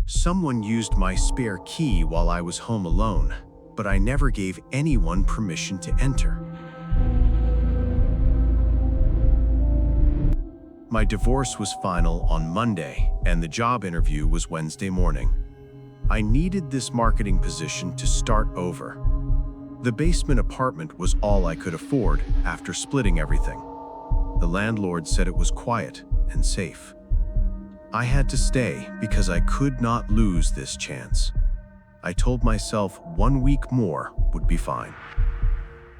Someone used my spare key while I was home alone, but I never gave anyone permission to enter. My divorce was final on Monday, and the job interview was Wednesday morning. I needed this marketing position to start over. The basement apartment was all I could afford after splitting everything. The landlord said it was quiet and safe. I had to stay because I could not lose this chance. I told myself 1 week more would be fine.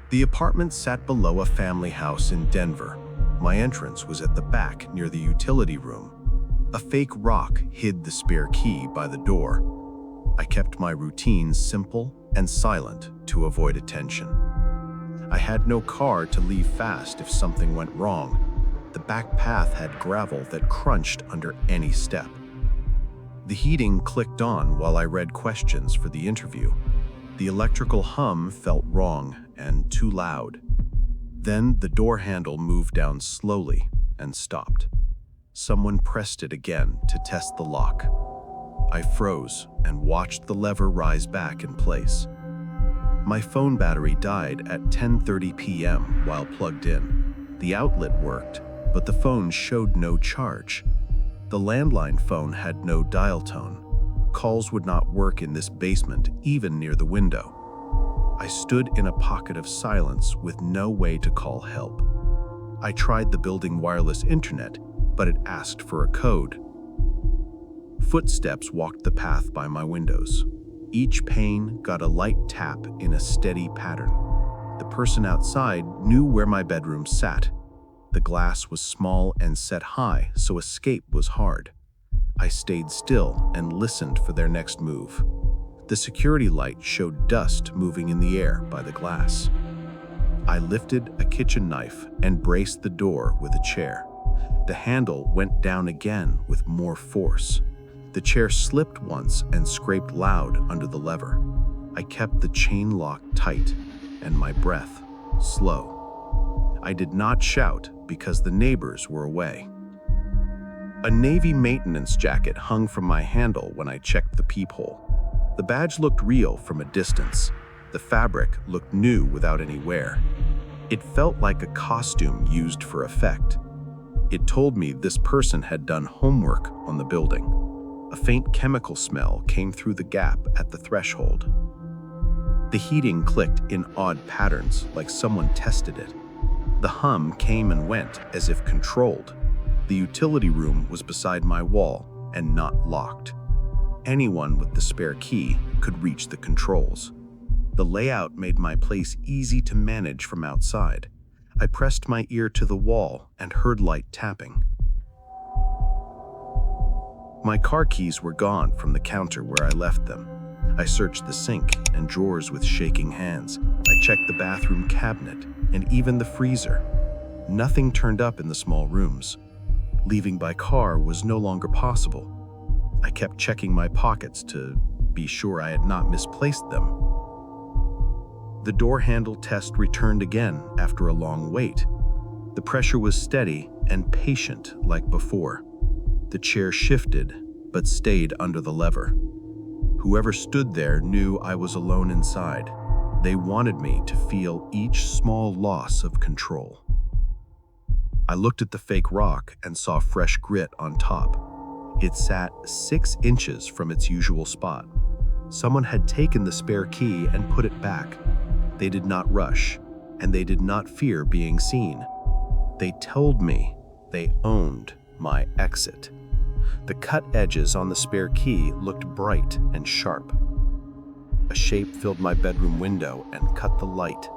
The apartment sat below a family house in Denver. My entrance was at the back near the utility room. A fake rock hid the spare key by the door. I kept my routines simple and silent to avoid attention. I had no car to leave fast if something went wrong. The back path had gravel that crunched under any step. The heating clicked on while I read questions for the interview. The electrical hum felt wrong and too loud. Then the door handle moved down slowly and stopped. Someone pressed it again to test the lock. I froze and watched the lever rise back in place. My phone battery died at 10:30 p.m. while plugged in. The outlet worked, but the phone showed no charge. The landline phone had no dial tone. Calls would not work in this basement, even near the window. I stood in a pocket of silence with no way to call help. I tried the building wireless internet, but it asked for a code. Footsteps walked the path by my windows. Each pane got a light tap in a steady pattern. The person outside knew where my bedroom sat. The glass was small and set high, so escape was hard. I stayed still and listened for their next move. The security light showed dust moving in the air by the glass. I lifted a kitchen knife and braced the door with a chair. The handle went down again with more force. The chair slipped once and scraped loud under the lever. I kept the chain lock tight and my breath slow. I did not shout because the neighbors were away. A Navy maintenance jacket hung from my handle when I checked the peephole. The badge looked real from a distance. The fabric looked new without any wear. It felt like a costume used for effect. It told me this person had done homework on the building. A faint chemical smell came through the gap at the threshold. The heating clicked in odd patterns, like someone tested it. The hum came and went as if controlled. The utility room was beside my wall and not locked. Anyone with the spare key could reach the controls. The layout made my place easy to manage from outside. I pressed my ear to the wall and heard light tapping. My car keys were gone from the counter where I left them. I searched the sink and drawers with shaking hands. I checked the bathroom cabinet and even the freezer. Nothing turned up in the small rooms. Leaving by car was no longer possible. I kept checking my pockets to be sure I had not misplaced them. The door handle test returned again after a long wait. The pressure was steady and patient like before. The chair shifted, but stayed under the lever. Whoever stood there knew I was alone inside. They wanted me to feel each small loss of control. I looked at the fake rock and saw fresh grit on top. It sat 6 inches from its usual spot. Someone had taken the spare key and put it back. They did not rush, and they did not fear being seen. They told me they owned my exit. The cut edges on the spare key looked bright and sharp. A shape filled my bedroom window and cut the light.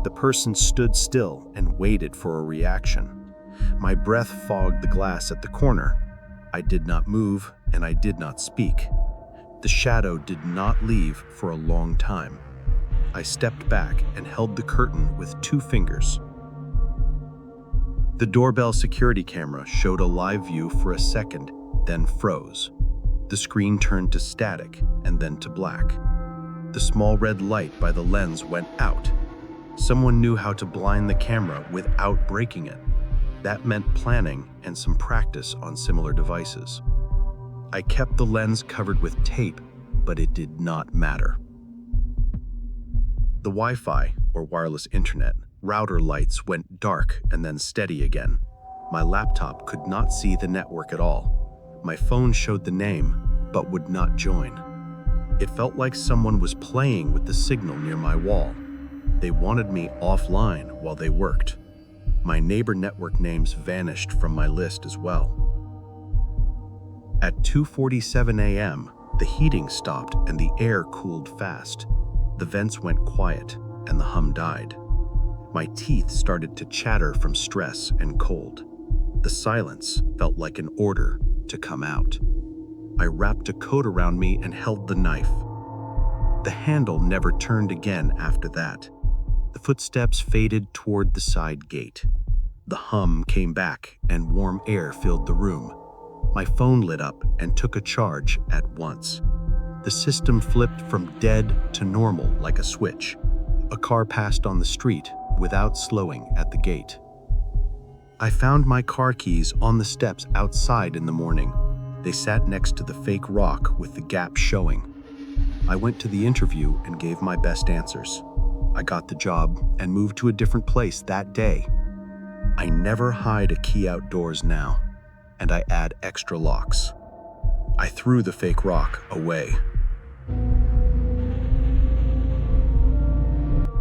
The person stood still and waited for a reaction. My breath fogged the glass at the corner. I did not move, and I did not speak. The shadow did not leave for a long time. I stepped back and held the curtain with 2 fingers. The doorbell security camera showed a live view for a second, then froze. The screen turned to static and then to black. The small red light by the lens went out. Someone knew how to blind the camera without breaking it. That meant planning and some practice on similar devices. I kept the lens covered with tape, but it did not matter. The Wi-Fi, or wireless internet, router lights went dark and then steady again. My laptop could not see the network at all. My phone showed the name, but would not join. It felt like someone was playing with the signal near my wall. They wanted me offline while they worked. My neighbor network names vanished from my list as well. At 2:47 a.m., the heating stopped and the air cooled fast. The vents went quiet and the hum died. My teeth started to chatter from stress and cold. The silence felt like an order to come out. I wrapped a coat around me and held the knife. The handle never turned again after that. The footsteps faded toward the side gate. The hum came back and warm air filled the room. My phone lit up and took a charge at once. The system flipped from dead to normal like a switch. A car passed on the street without slowing at the gate. I found my car keys on the steps outside in the morning. They sat next to the fake rock with the gap showing. I went to the interview and gave my best answers. I got the job and moved to a different place that day. I never hide a key outdoors now, and I add extra locks. I threw the fake rock away.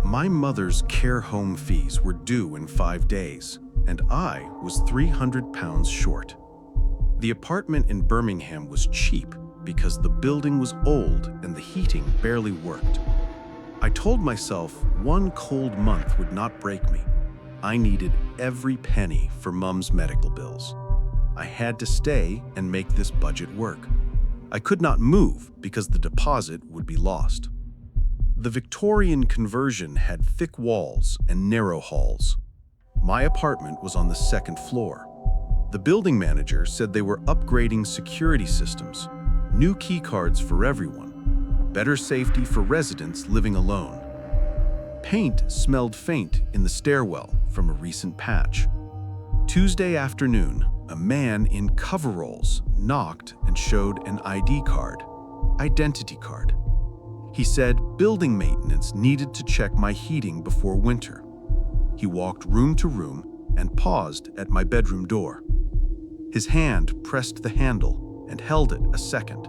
My mother's care home fees were due in 5 days, and I was 300 pounds short. The apartment in Birmingham was cheap because the building was old and the heating barely worked. I told myself one cold month would not break me. I needed every penny for Mom's medical bills. I had to stay and make this budget work. I could not move because the deposit would be lost. The Victorian conversion had thick walls and narrow halls. My apartment was on the second floor. The building manager said they were upgrading security systems, new key cards for everyone, better safety for residents living alone. Paint smelled faint in the stairwell from a recent patch. Tuesday afternoon, a man in coveralls knocked and showed an ID card, identity card. He said building maintenance needed to check my heating before winter. He walked room to room and paused at my bedroom door. His hand pressed the handle and held it a second.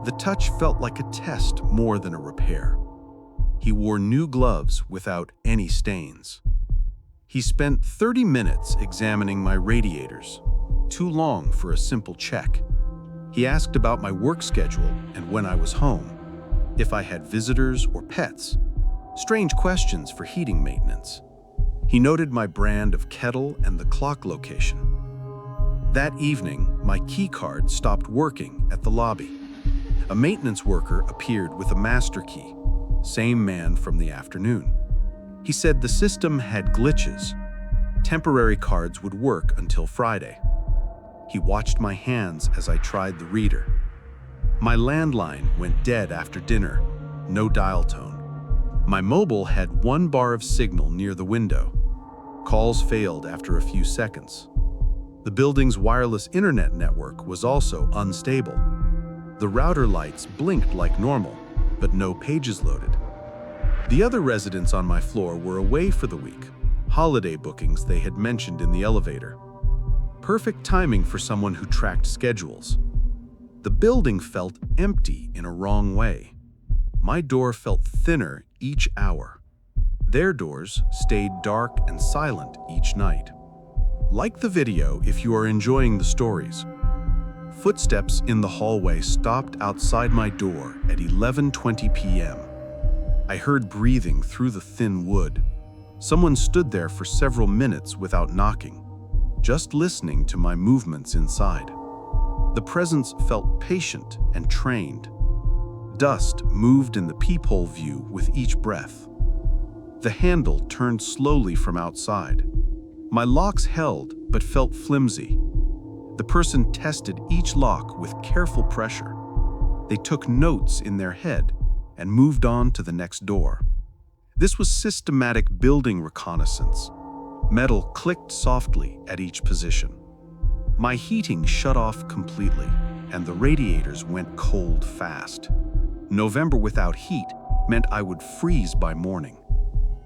The touch felt like a test more than a repair. He wore new gloves without any stains. He spent 30 minutes examining my radiators, too long for a simple check. He asked about my work schedule and when I was home, if I had visitors or pets. Strange questions for heating maintenance. He noted my brand of kettle and the clock location. That evening, my key card stopped working at the lobby. A maintenance worker appeared with a master key, same man from the afternoon. He said the system had glitches. Temporary cards would work until Friday. He watched my hands as I tried the reader. My landline went dead after dinner, no dial tone. My mobile had 1 bar of signal near the window. Calls failed after a few seconds. The building's wireless internet network was also unstable. The router lights blinked like normal, but no pages loaded. The other residents on my floor were away for the week, holiday bookings they had mentioned in the elevator. Perfect timing for someone who tracked schedules. The building felt empty in a wrong way. My door felt thinner each hour. Their doors stayed dark and silent each night. Like the video if you are enjoying the stories. Footsteps in the hallway stopped outside my door at 11:20 p.m. I heard breathing through the thin wood. Someone stood there for several minutes without knocking, just listening to my movements inside. The presence felt patient and trained. Dust moved in the peephole view with each breath. The handle turned slowly from outside. My locks held but felt flimsy. The person tested each lock with careful pressure. They took notes in their head and moved on to the next door. This was systematic building reconnaissance. Metal clicked softly at each position. My heating shut off completely. and the radiators went cold fast. November without heat meant I would freeze by morning.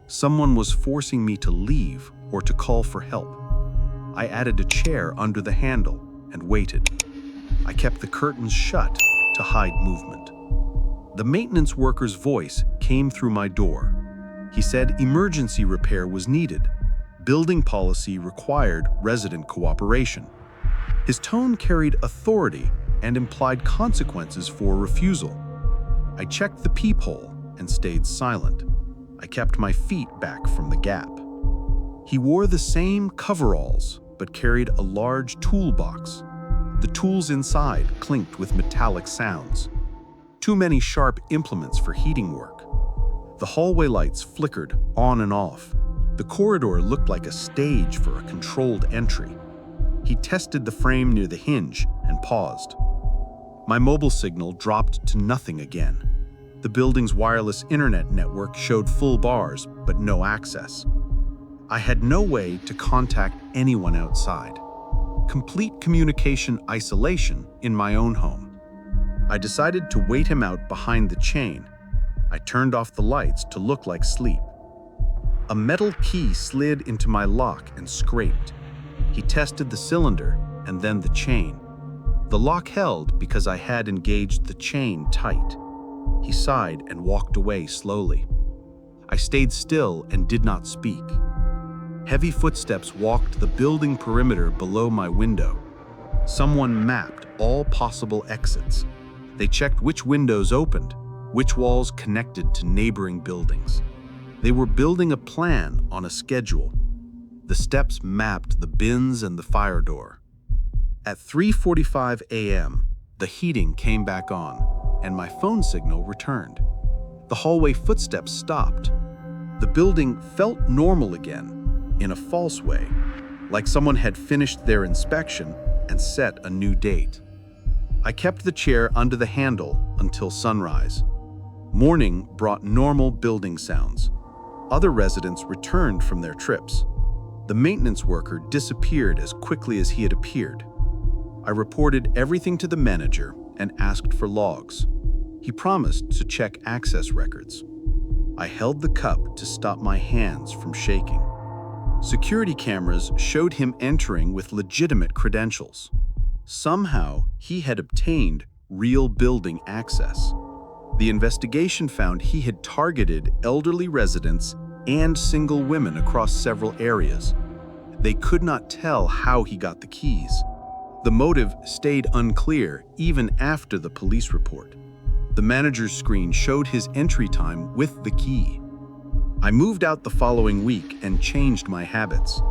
Someone was forcing me to leave or to call for help. I added a chair under the handle and waited. I kept the curtains shut to hide movement. The maintenance worker's voice came through my door. He said emergency repair was needed. Building policy required resident cooperation. His tone carried authority and implied consequences for refusal. I checked the peephole and stayed silent. I kept my feet back from the gap. He wore the same coveralls, but carried a large toolbox. The tools inside clinked with metallic sounds. Too many sharp implements for heating work. The hallway lights flickered on and off. The corridor looked like a stage for a controlled entry. He tested the frame near the hinge and paused. My mobile signal dropped to nothing again. The building's wireless internet network showed full bars, but no access. I had no way to contact anyone outside. Complete communication isolation in my own home. I decided to wait him out behind the chain. I turned off the lights to look like sleep. A metal key slid into my lock and scraped. He tested the cylinder and then the chain. The lock held because I had engaged the chain tight. He sighed and walked away slowly. I stayed still and did not speak. Heavy footsteps walked the building perimeter below my window. Someone mapped all possible exits. They checked which windows opened, which walls connected to neighboring buildings. They were building a plan on a schedule. The steps mapped the bins and the fire door. At 3:45 a.m., the heating came back on, and my phone signal returned. The hallway footsteps stopped. The building felt normal again, in a false way, like someone had finished their inspection and set a new date. I kept the chair under the handle until sunrise. Morning brought normal building sounds. Other residents returned from their trips. The maintenance worker disappeared as quickly as he had appeared. I reported everything to the manager and asked for logs. He promised to check access records. I held the cup to stop my hands from shaking. Security cameras showed him entering with legitimate credentials. Somehow, he had obtained real building access. The investigation found he had targeted elderly residents and single women across several areas. They could not tell how he got the keys. The motive stayed unclear even after the police report. The manager's screen showed his entry time with the key. I moved out the following week and changed my habits.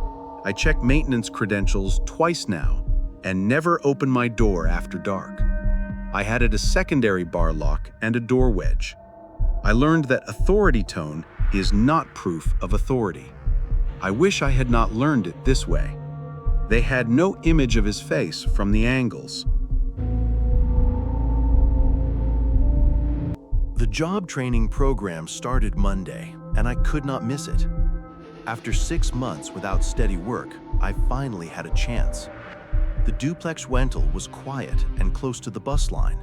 I check maintenance credentials twice now and never open my door after dark. I added a secondary bar lock and a door wedge. I learned that authority tone is not proof of authority. I wish I had not learned it this way. They had no image of his face from the angles. The job training program started Monday, and I could not miss it. After 6 months without steady work, I finally had a chance. The duplex rental was quiet and close to the bus line.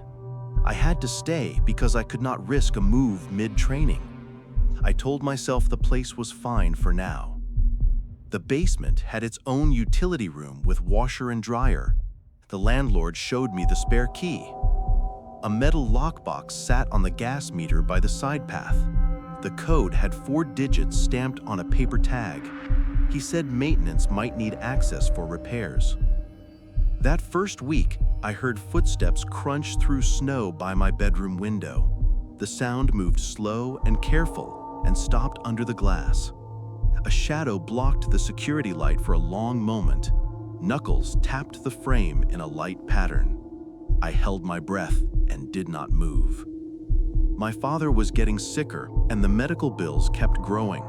I had to stay because I could not risk a move mid-training. I told myself the place was fine for now. The basement had its own utility room with washer and dryer. The landlord showed me the spare key. A metal lockbox sat on the gas meter by the side path. The code had 4 digits stamped on a paper tag. He said maintenance might need access for repairs. That first week, I heard footsteps crunch through snow by my bedroom window. The sound moved slow and careful and stopped under the glass. A shadow blocked the security light for a long moment. Knuckles tapped the frame in a light pattern. I held my breath and did not move. My father was getting sicker and the medical bills kept growing.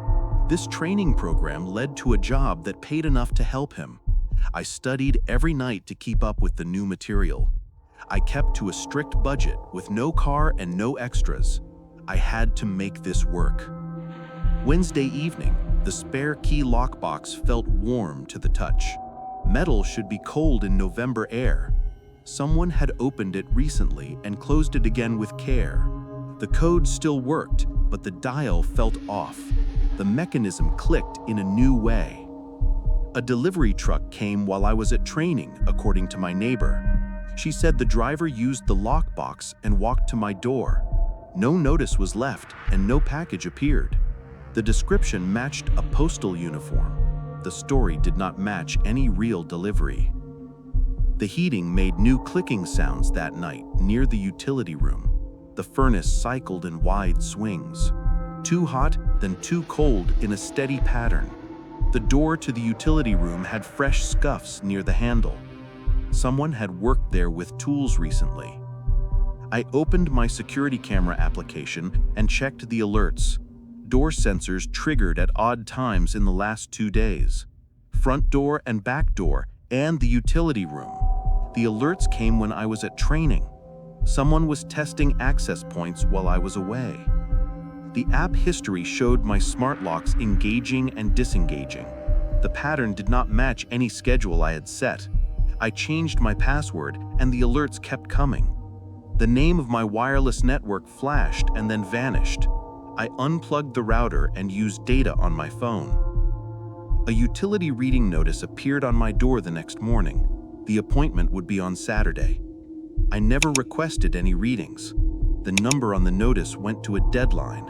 This training program led to a job that paid enough to help him. I studied every night to keep up with the new material. I kept to a strict budget with no car and no extras. I had to make this work. Wednesday evening, the spare key lockbox felt warm to the touch. Metal should be cold in November air. Someone had opened it recently and closed it again with care. The code still worked, but the dial felt off. The mechanism clicked in a new way. A delivery truck came while I was at training, according to my neighbor. She said the driver used the lockbox and walked to my door. No notice was left and no package appeared. The description matched a postal uniform. The story did not match any real delivery. The heating made new clicking sounds that night near the utility room. The furnace cycled in wide swings. Too hot, then too cold in a steady pattern. The door to the utility room had fresh scuffs near the handle. Someone had worked there with tools recently. I opened my security camera application and checked the alerts. Door sensors triggered at odd times in the last 2 days. Front door and back door, and the utility room. The alerts came when I was at training. Someone was testing access points while I was away. The app history showed my smart locks engaging and disengaging. The pattern did not match any schedule I had set. I changed my password and the alerts kept coming. The name of my wireless network flashed and then vanished. I unplugged the router and used data on my phone. A utility reading notice appeared on my door the next morning. The appointment would be on Saturday. I never requested any readings. The number on the notice went to a deadline.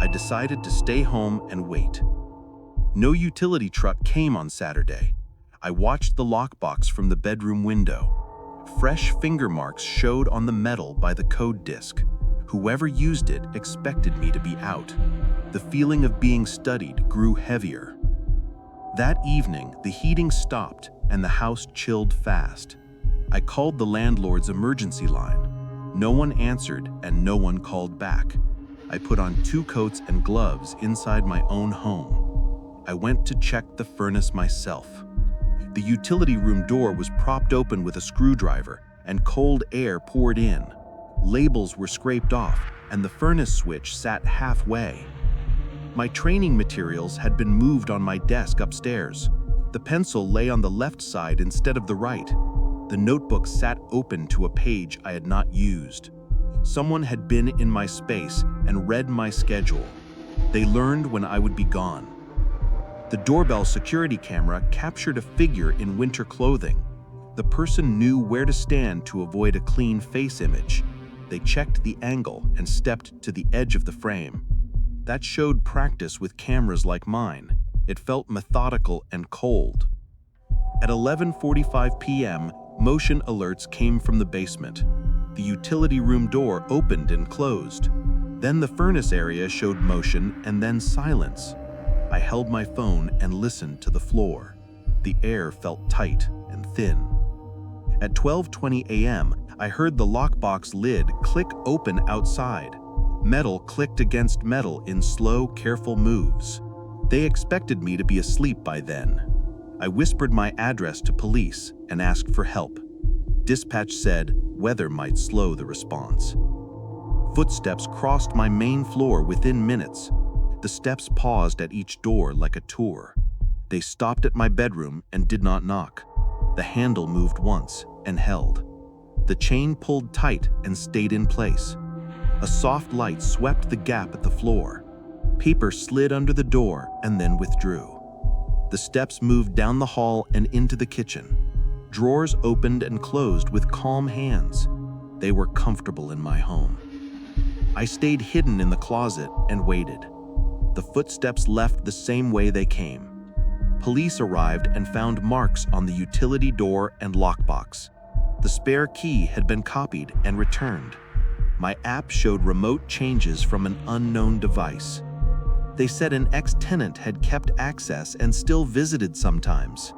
I decided to stay home and wait. No utility truck came on Saturday. I watched the lockbox from the bedroom window. Fresh finger marks showed on the metal by the code disk. Whoever used it expected me to be out. The feeling of being studied grew heavier. That evening, the heating stopped and the house chilled fast. I called the landlord's emergency line. No one answered and no one called back. I put on 2 coats and gloves inside my own home. I went to check the furnace myself. The utility room door was propped open with a screwdriver and cold air poured in. Labels were scraped off and the furnace switch sat halfway. My training materials had been moved on my desk upstairs. The pencil lay on the left side instead of the right. The notebook sat open to a page I had not used. Someone had been in my space and read my schedule. They learned when I would be gone. The doorbell security camera captured a figure in winter clothing. The person knew where to stand to avoid a clean face image. They checked the angle and stepped to the edge of the frame. That showed practice with cameras like mine. It felt methodical and cold. At 11:45 p.m., motion alerts came from the basement. The utility room door opened and closed. Then the furnace area showed motion and then silence. I held my phone and listened to the floor. The air felt tight and thin. At 12:20 a.m., I heard the lockbox lid click open outside. Metal clicked against metal in slow, careful moves. They expected me to be asleep by then. I whispered my address to police and asked for help. Dispatch said weather might slow the response. Footsteps crossed my main floor within minutes. The steps paused at each door like a tour. They stopped at my bedroom and did not knock. The handle moved once and held. The chain pulled tight and stayed in place. A soft light swept the gap at the floor. Paper slid under the door and then withdrew. The steps moved down the hall and into the kitchen. Drawers opened and closed with calm hands. They were comfortable in my home. I stayed hidden in the closet and waited. The footsteps left the same way they came. Police arrived and found marks on the utility door and lockbox. The spare key had been copied and returned. My app showed remote changes from an unknown device. They said an ex-tenant had kept access and still visited sometimes.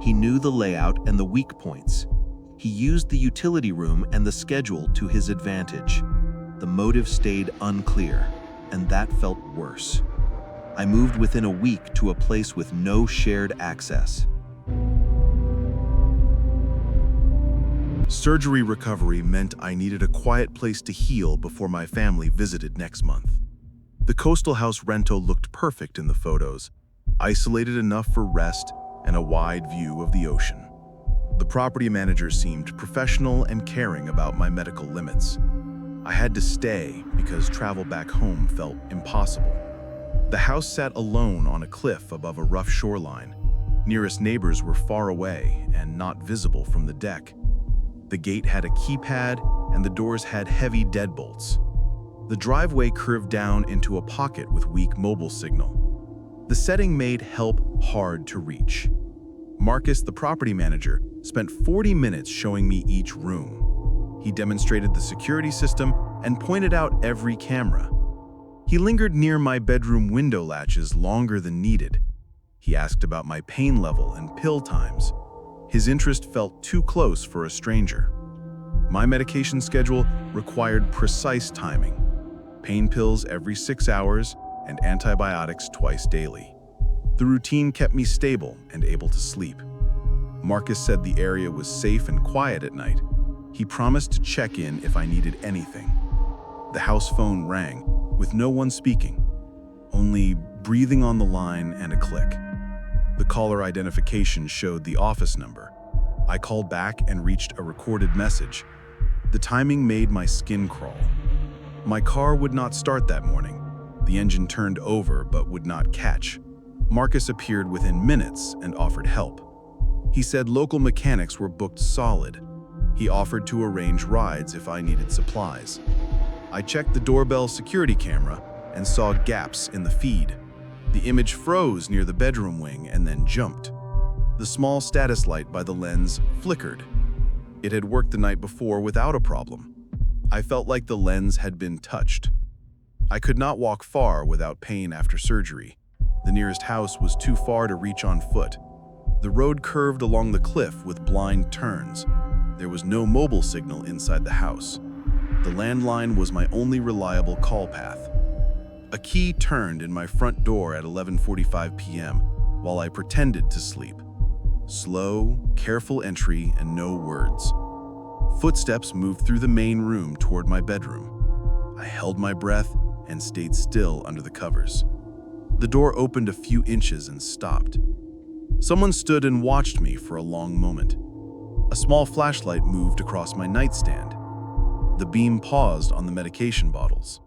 He knew the layout and the weak points. He used the utility room and the schedule to his advantage. The motive stayed unclear, and that felt worse. I moved within a week to a place with no shared access. Surgery recovery meant I needed a quiet place to heal before my family visited next month. The coastal house rental looked perfect in the photos, isolated enough for rest and a wide view of the ocean. The property manager seemed professional and caring about my medical limits. I had to stay because travel back home felt impossible. The house sat alone on a cliff above a rough shoreline. Nearest neighbors were far away and not visible from the deck. The gate had a keypad and the doors had heavy deadbolts. The driveway curved down into a pocket with weak mobile signal. The setting made help hard to reach. Marcus, the property manager, spent 40 minutes showing me each room. He demonstrated the security system and pointed out every camera. He lingered near my bedroom window latches longer than needed. He asked about my pain level and pill times. His interest felt too close for a stranger. My medication schedule required precise timing. Pain pills every 6 hours and antibiotics twice daily. The routine kept me stable and able to sleep. Marcus said the area was safe and quiet at night. He promised to check in if I needed anything. The house phone rang, with no one speaking, only breathing on the line and a click. The caller identification showed the office number. I called back and reached a recorded message. The timing made my skin crawl. My car would not start that morning. The engine turned over but would not catch. Marcus appeared within minutes and offered help. He said local mechanics were booked solid. He offered to arrange rides if I needed supplies. I checked the doorbell security camera and saw gaps in the feed. The image froze near the bedroom wing and then jumped. The small status light by the lens flickered. It had worked the night before without a problem. I felt like the lens had been touched. I could not walk far without pain after surgery. The nearest house was too far to reach on foot. The road curved along the cliff with blind turns. There was no mobile signal inside the house. The landline was my only reliable call path. A key turned in my front door at 11:45 p.m. while I pretended to sleep. Slow, careful entry and no words. Footsteps moved through the main room toward my bedroom. I held my breath and stayed still under the covers. The door opened a few inches and stopped. Someone stood and watched me for a long moment. A small flashlight moved across my nightstand. The beam paused on the medication bottles.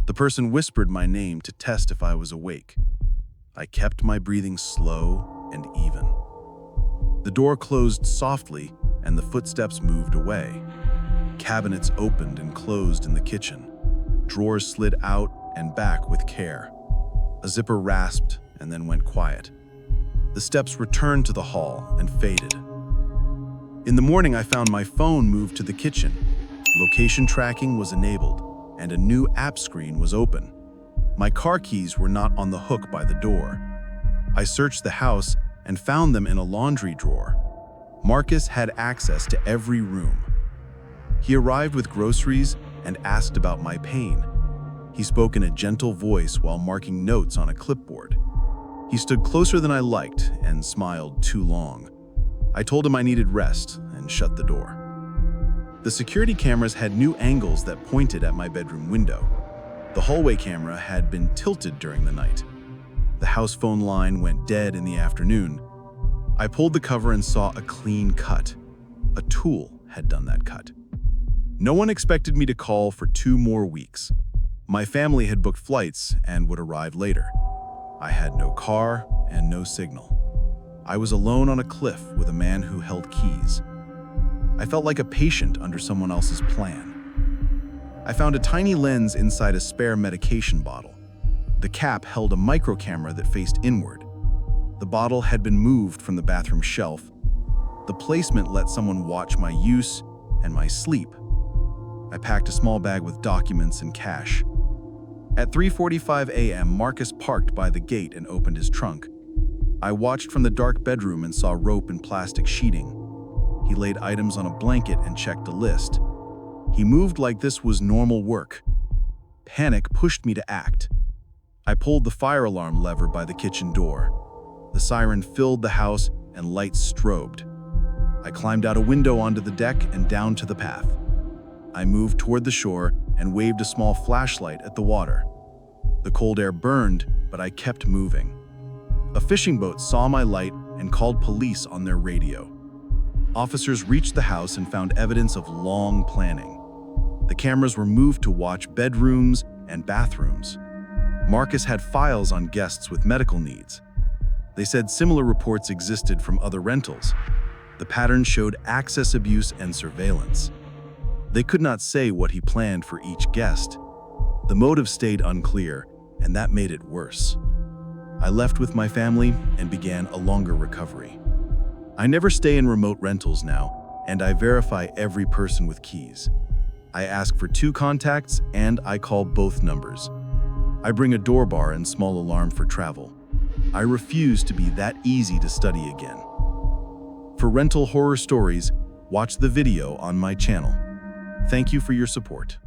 The person whispered my name to test if I was awake. I kept my breathing slow and even. The door closed softly and the footsteps moved away. Cabinets opened and closed in the kitchen. Drawers slid out and back with care. A zipper rasped and then went quiet. The steps returned to the hall and faded. In the morning, I found my phone moved to the kitchen. Location tracking was enabled, and a new app screen was open. My car keys were not on the hook by the door. I searched the house and found them in a laundry drawer. Marcus had access to every room. He arrived with groceries and asked about my pain. He spoke in a gentle voice while marking notes on a clipboard. He stood closer than I liked and smiled too long. I told him I needed rest and shut the door. The security cameras had new angles that pointed at my bedroom window. The hallway camera had been tilted during the night. The house phone line went dead in the afternoon. I pulled the cover and saw a clean cut. A tool had done that cut. No one expected me to call for 2 more weeks. My family had booked flights and would arrive later. I had no car and no signal. I was alone on a cliff with a man who held keys. I felt like a patient under someone else's plan. I found a tiny lens inside a spare medication bottle. The cap held a micro camera that faced inward. The bottle had been moved from the bathroom shelf. The placement let someone watch my use and my sleep. I packed a small bag with documents and cash. At 3:45 a.m., Marcus parked by the gate and opened his trunk. I watched from the dark bedroom and saw rope and plastic sheeting. He laid items on a blanket and checked a list. He moved like this was normal work. Panic pushed me to act. I pulled the fire alarm lever by the kitchen door. The siren filled the house and lights strobed. I climbed out a window onto the deck and down to the path. I moved toward the shore and waved a small flashlight at the water. The cold air burned, but I kept moving. A fishing boat saw my light and called police on their radio. Officers reached the house and found evidence of long planning. The cameras were moved to watch bedrooms and bathrooms. Marcus had files on guests with medical needs. They said similar reports existed from other rentals. The pattern showed access abuse and surveillance. They could not say what he planned for each guest. The motive stayed unclear, and that made it worse. I left with my family and began a longer recovery. I never stay in remote rentals now, and I verify every person with keys. I ask for 2 contacts, and I call both numbers. I bring a door bar and small alarm for travel. I refuse to be that easy to study again. For rental horror stories, watch the video on my channel. Thank you for your support.